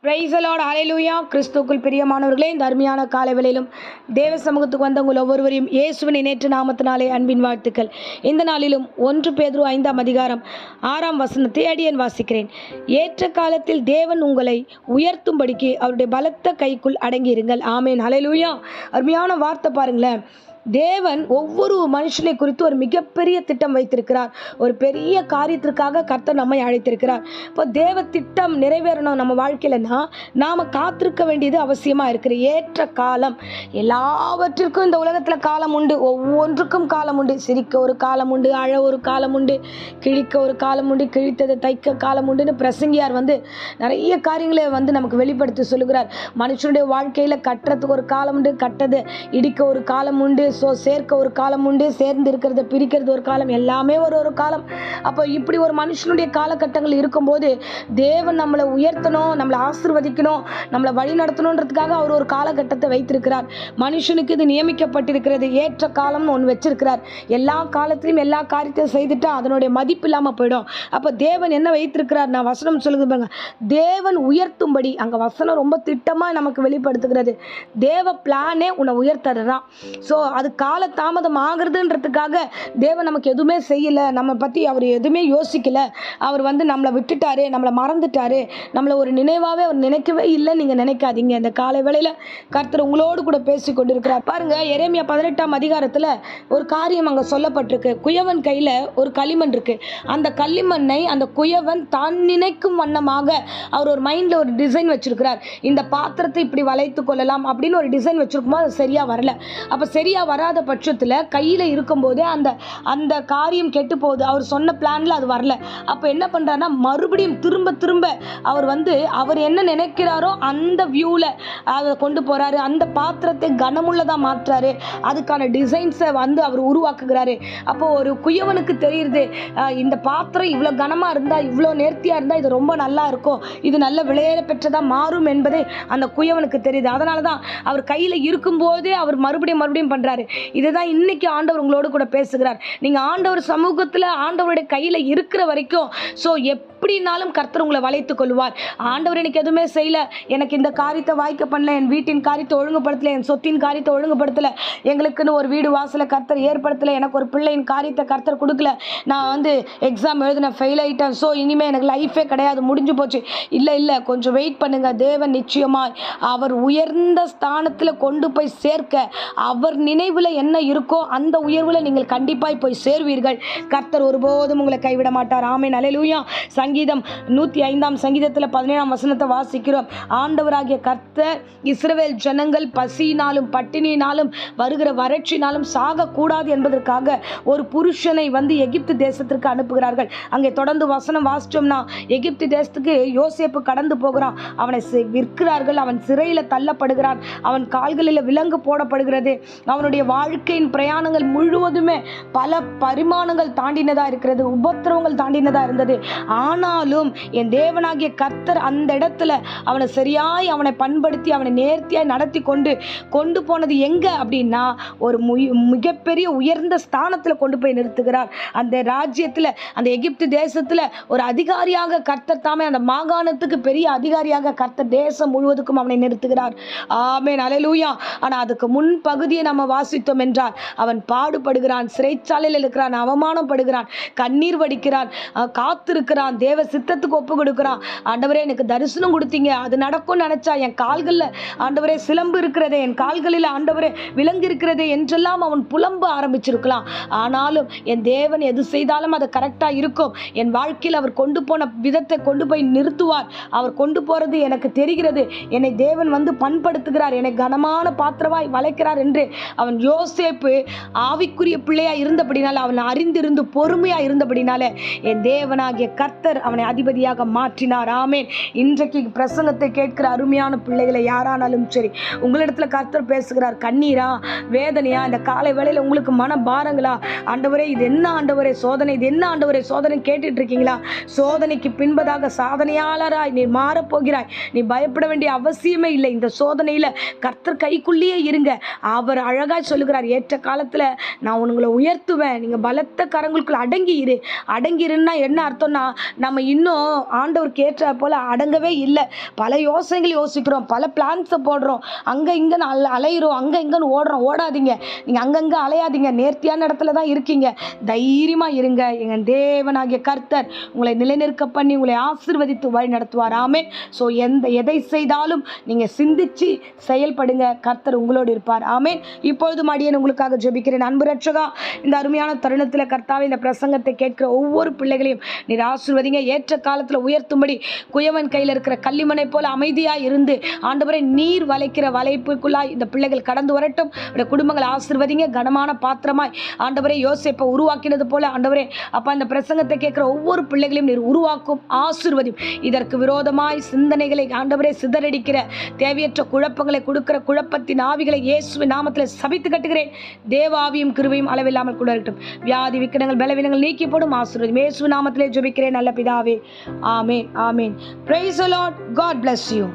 Praise the Lord, ஹல்லேலூயா. கிறிஸ்துவுக்குள் பிரியமானவர்களே, இந்த அருமையான காலை வேளையிலும் தேவ சமூகத்துக்கு வந்த உங்கள் ஒவ்வொருவரையும் இயேசுவின் இணைற்று நாமத்தினாலே அன்பின் வாழ்த்துக்கள். இந்த நாளிலும் 1 பேதுரு 5ஆம் அதிகாரம் 6ஆம் வசனத்தை அடியேன் வாசிக்கிறேன். ஏற்ற காலத்தில் தேவன் உங்களை உயர்த்தும்படிக்கு அவருடைய பலத்த கைக்குள் அடங்கியிருங்கள். ஆமேன், ஹல்லேலூயா. அருமையான வார்த்தை பாருங்களேன். தேவன் ஒவ்வொரு மனுஷனை குறித்து ஒரு மிகப்பெரிய திட்டம் வைத்திருக்கிறார். ஒரு பெரிய காரியத்திற்காக கர்த்தர் நம்மை அழைத்திருக்கிறார். இப்போ தேவ திட்டம் நிறைவேறணும் நம்ம வாழ்க்கையிலன்னா நாம் காத்திருக்க வேண்டியது அவசியமாக இருக்குது. ஏற்ற காலம், எல்லாவற்றிற்கும் இந்த உலகத்தில் காலம் உண்டு. ஒவ்வொன்றுக்கும் காலம் உண்டு. சிரிக்க ஒரு காலம் உண்டு, அழ ஒரு காலம் உண்டு, கிழிக்க ஒரு காலம் உண்டு, கிழித்ததை தைக்க காலம் உண்டுன்னு பிரசங்கியார் நிறைய காரியங்களை நமக்கு வெளிப்படுத்தி சொல்லுகிறார். மனுஷனுடைய வாழ்க்கையில் கட்டுறதுக்கு ஒரு காலம் உண்டு, கட்டதை இடிக்க ஒரு காலம் உண்டு, சேர்க்க ஒரு காலம் உண்டு, சேர்ந்து இருக்கிறத பிரிக்கிறது ஒரு காலம், எல்லாமே ஒரு காலம். அப்போ இப்படி ஒரு மனுஷனுடைய காலகட்டங்கள் இருக்கும்போது தேவன் நம்மளை உயர்த்தணும், நம்மளை ஆசீர்வதிக்கணும், நம்மளை வழி நடத்தணுன்றதுக்காக அவர் ஒரு காலகட்டத்தை வைத்திருக்கிறார். மனுஷனுக்கு இது நியமிக்கப்பட்டிருக்கிறது. ஏற்ற காலம்னு ஒன்று வச்சிருக்கிறார். எல்லா காலத்திலையும் எல்லா காரியத்தையும் செய்துட்டா அதனுடைய மதிப்பு இல்லாமல் போயிடும். அப்போ தேவன் என்ன வைத்திருக்கிறார்? நான் வசனம் சொல்லுது பாருங்க, தேவன் உயர்த்தும்படி. அங்கே வசனம் ரொம்ப திட்டமாக நமக்கு வெளிப்படுத்துகிறது. தேவ பிளானே உன்னை உயர்த்துறது தான். ஸோ அது கால தாமதம் ஆகிறதுன்றதுக்காக தேவன் நமக்கு எதுவுமே செய்யலை, நம்ம பற்றி அவர் எதுவுமே யோசிக்கலை, அவர் நம்மளை விட்டுட்டாரு, நம்மளை மறந்துட்டாரு, நம்மளை ஒரு நினைவாகவே அவர் நினைக்கவே இல்லை நீங்கள் நினைக்காதீங்க. இந்த காலை வேளையில் கர்த்தர் உங்களோடு கூட பேசி கொண்டிருக்கிறார். பாருங்க, எரேமியா 18ஆம் அதிகாரத்தில் ஒரு காரியம் அங்கே சொல்லப்பட்டிருக்கு. குயவன் கையில் ஒரு களிமண் இருக்கு. அந்த களிமண்ணை அந்த குயவன் தான் நினைக்கும் வண்ணமாக அவர் ஒரு மைண்டில் ஒரு டிசைன் வச்சிருக்கிறார். இந்த பாத்திரத்தை இப்படி வளைத்து கொள்ளலாம் அப்படின்னு ஒரு டிசைன் வச்சிருக்குமோ அது சரியாக வரல. அப்போ சரியாக வராத பட்சத்தில் கையில் இருக்கும்போதே அந்த காரியம் கெட்டு போகுது. அவர் சொன்ன பிளானில் அது வரல. அப்போ என்ன பண்ணுறாருன்னா மறுபடியும் திரும்ப அவர் அவர் என்ன நினைக்கிறாரோ அந்த வியூவில் அதை கொண்டு போகிறாரு. அந்த பாத்திரத்தை கனமுள்ளதாக மாற்றுறாரு. அதுக்கான டிசைன்ஸை அவர் உருவாக்குகிறாரு. அப்போ ஒரு குயவனுக்கு தெரியுது, இந்த பாத்திரம் இவ்வளோ கனமாக இருந்தால், இவ்வளோ நேர்த்தியாக இருந்தால் இது ரொம்ப நல்லா இருக்கும், இது நல்ல விளையாட பெற்றதாக மாறும் என்பது அந்த குயவனுக்கு தெரியுது. அதனால தான் அவர் கையில் இருக்கும்போதே அவர் மறுபடியும் பண்ணுறாரு. இதுதான் இன்னைக்கு ஆண்டவர் உங்களோடு கூட பேசுகிறார். நீங்கள் ஆண்டவர் சமூகத்தில் ஆண்டவருடைய கையில் இருக்கிற வரைக்கும் எப்படினாலும் கர்த்தர் உங்களை வளைத்துக் கொள்வார். ஆண்டவர் எனக்கு எதுவுமே செய்யல, எனக்கு இந்த காரியத்தை வாய்க்க பண்ணல, என் வீட்டின் காரியத்தை ஒழுங்குபடுத்தலை, என் சொத்தின் காரியத்தை ஒழுங்குபடுத்தலை, எங்களுக்குன்னு ஒரு வீடு வாசலை கர்த்தர் ஏற்படுத்தலை, எனக்கு ஒரு பிள்ளையின் காரியத்தை கர்த்தர் கொடுக்கல, நான் எக்ஸாம் எழுதினேன் ஃபெயில் ஆகிட்டேன், ஸோ இனிமேல் எனக்கு லைஃபே கிடையாது, முடிஞ்சு போச்சு. இல்லை, கொஞ்சம் வெயிட் பண்ணுங்க. தேவன் நிச்சயமாய் அவர் உயர்ந்த ஸ்தானத்தில் கொண்டு போய் சேர்க்க, அவர் நினைவில் என்ன இருக்கோ அந்த உயர்வில் நீங்கள் கண்டிப்பாய் போய் சேர்வீர்கள். கர்த்தர் ஒருபோதும் உங்களை கைவிட மாட்டார். ஆமென், அல்லேலூயா. சங்கீதம் 105ஆம் சங்கீதத்தில் 17ஆம் வசனத்தை வாசிக்கிறோம். ஆண்டவராகிய கர்த்தர் இஸ்ரவேல் ஜனங்கள் பசியினாலும் பட்டினியினாலும் வருகிற வறட்சினாலும் சாகக்கூடாது என்பதற்காக ஒரு புருஷனை எகிப்து தேசத்திற்கு அனுப்புகிறார்கள். அங்கே தொடர்ந்து வசனம் வாசிச்சோம்னா, எகிப்து தேசத்துக்கு யோசேப்பு கடந்து போகிறான். அவனை விற்கிறார்கள், அவன் சிறையில் தள்ளப்படுகிறான், அவன் கால்களில் விலங்கு போடப்படுகிறது. அவனுடைய வாழ்க்கையின் பிரயாணங்கள் முழுவதுமே பல பரிமாணங்கள் தாண்டினதா இருக்கிறது, உபத்திரவங்கள் தாண்டினதா இருந்தது. ஆனாலும் என் தேவனாகிய கர்த்தர் அந்த இடத்துல அவனை சரியாய் அவனை பண்படுத்தி அவனை நேர்த்தியாய் நடத்தி கொண்டு போனது எங்க அப்படின்னா, ஒரு மிகப்பெரிய உயர்ந்த ஸ்தானத்தில் கொண்டு போய் நிறுத்துகிறார். அந்த ராஜ்யத்தில், அந்த எகிப்து தேசத்தில் ஒரு அதிகாரியாக கர்த்தர் தாமே, அந்த மாகாணத்துக்கு பெரிய அதிகாரியாக கர்த்தர் தேசம் முழுவதுக்கும் அவனை நிறுத்துகிறார். ஆமென், அல்லேலூயா. ஆனால் அதுக்கு முன் பகுதியை நம்ம வாசித்தோம் என்றால், அவன் பாடுபடுகிறான், சிறைச்சாலையில் இருக்கிறான், அவமானப்படுகிறான், கண்ணீர் வடிக்கிறான், காத்திருக்கிறான், தேவ சித்தத்துக்கு ஒப்பு கொடுக்கிறான். ஆண்டவரே எனக்கு தரிசனம் கொடுத்தீங்க, அது நடக்கும் நினைச்சா, என் கால்களில் ஆண்டவரே சிலம்பு இருக்கிறதே, என் கால்களில் ஆண்டவரே விலங்கு இருக்கிறதே என்றெல்லாம் அவன் புலம்ப ஆரம்பிச்சிருக்கலாம். ஆனாலும் என் தேவன் எது செய்தாலும் அது கரெக்டாக இருக்கும். என் வாழ்க்கையில் அவர் கொண்டு போன விதத்தை கொண்டு போய் நிறுத்துவார். அவர் கொண்டு போறது எனக்கு தெரிகிறது. என்னை தேவன் பண்படுத்துகிறார், என்னை கனமான பாத்திரமாய் வளைக்கிறார் என்று அவன் யோசேப்பு ஆவிக்குரிய பிள்ளையா இருந்தபடினால, அவன் அறிந்திருந்து பொறுமையா இருந்தபடினால என் தேவனாகிய கர்த்தர் அவனை அதிபதியாக மாற்றினார். ஆமென். இன்றைக்கு பிரசங்கத்தை கேட்கிற அருமையான பிள்ளைகளை யாரானாலும் சரி, உங்களிடத்துல கர்த்தர் பேசுகிறார். கண்ணீரா, வேதனையா, இந்த காலை வேளையில் உங்களுக்கு மன பாரங்களா, ஆண்டவரே இது என்ன ஆண்டவரே சோதனை, இது என்ன ஆண்டவரே சோதனை கேட்டுட்டு இருக்கீங்களா? சோதனைக்கு பின்பதாக சாதனையாளராய் நீ மாறப்போகிறாய். நீ பயப்பட வேண்டிய அவசியமே இல்லை. இந்த சோதனையில் கர்த்தர் கைக்குள்ளேயே இருங்க. அவர் அழகாய் சொல்லுகிறார், ஏற்ற காலத்தில் நான் உங்களை உயர்த்துவேன், நீங்கள் பலத்த கரங்களுக்குள் அடங்கியிருன்னா என்ன அர்த்தம்னா, நம்ம இன்னும் ஆண்டவருக்கு ஏற்ற போல் அடங்கவே இல்லை. பல யோசனைகள் யோசிக்கிறோம், பல பிளான்ஸை போடுறோம், அங்கே இங்கேன்னு அலையிறோம், அங்கே இங்கேன்னு ஓடுறோம். ஓடாதீங்க, நீங்கள் அங்கங்கே அலையாதீங்க, நேர்த்தியான இடத்துல தான் இருக்கீங்க. தைரியமாக இருங்க. எங்கள் தேவனாகிய கர்த்தர் உங்களை நிலைநிற்க பண்ணி உங்களை ஆசீர்வதித்து வழி நடத்துவார். ஆமென். ஸோ எதை செய்தாலும் நீங்கள் சிந்திச்சு செயல்படுங்க, கர்த்தர் உங்களோடு இருப்பார். ஆமென். இப்பொழுது அடியேன் உங்களுக்காக ஜெபிக்கிறேன். அன்பு ரட்சகா, இந்த அருமையான தருணத்தில் கர்த்தாவே இந்த பிரசங்கத்தை கேட்கிற ஒவ்வொரு பிள்ளைகளையும் நீர் ஆசீர்வதிங்க. ஏற்ற காலத்தில் உயர்த்தும்படி குயவன் கையில் இருக்கிற கல்லிமனை போல அமைதியாக இருந்து ஆண்டவரே நீர் வளைக்கிற வளைப்புக்குள்ளாய் இந்த பிள்ளைகள் கடந்து வரட்டும். இந்த குடும்பங்களை ஆசீர்வதிங்க. கனமான பாத்திரமாய் ஆண்டவரே யோசேப்பை உருவாக்கினது போல ஆண்டவரே அப்பா இந்த பிரசங்கத்தை கேட்கிற ஒவ்வொரு பிள்ளைகளையும் நீர் உருவாக்கும், ஆசீர்வதியும். இதற்கு விரோதமாய் சிந்தனைகளை ஆண்டவரே சிதறடிக்கிற தேவையற்ற குழப்பங்களை கொடுக்கிற குழப்பத்தின் ஆவிகளை இயேசுவின் நாமத்தில் சபித்து கட்டுகிறேன். தேவாவியும் கிருபையும் அளவில்லாமல் கூட இருக்கட்டும். வியாதி விக்கிரங்கள் பலவீனங்கள் நீக்கி போடும், ஆசீர்வதியும். இயேசுவின் நாமத்திலே ஜெபிக்கிறேன் நல்ல பிதாவே. ஆமென். ஆமென். Praise the Lord. God bless you.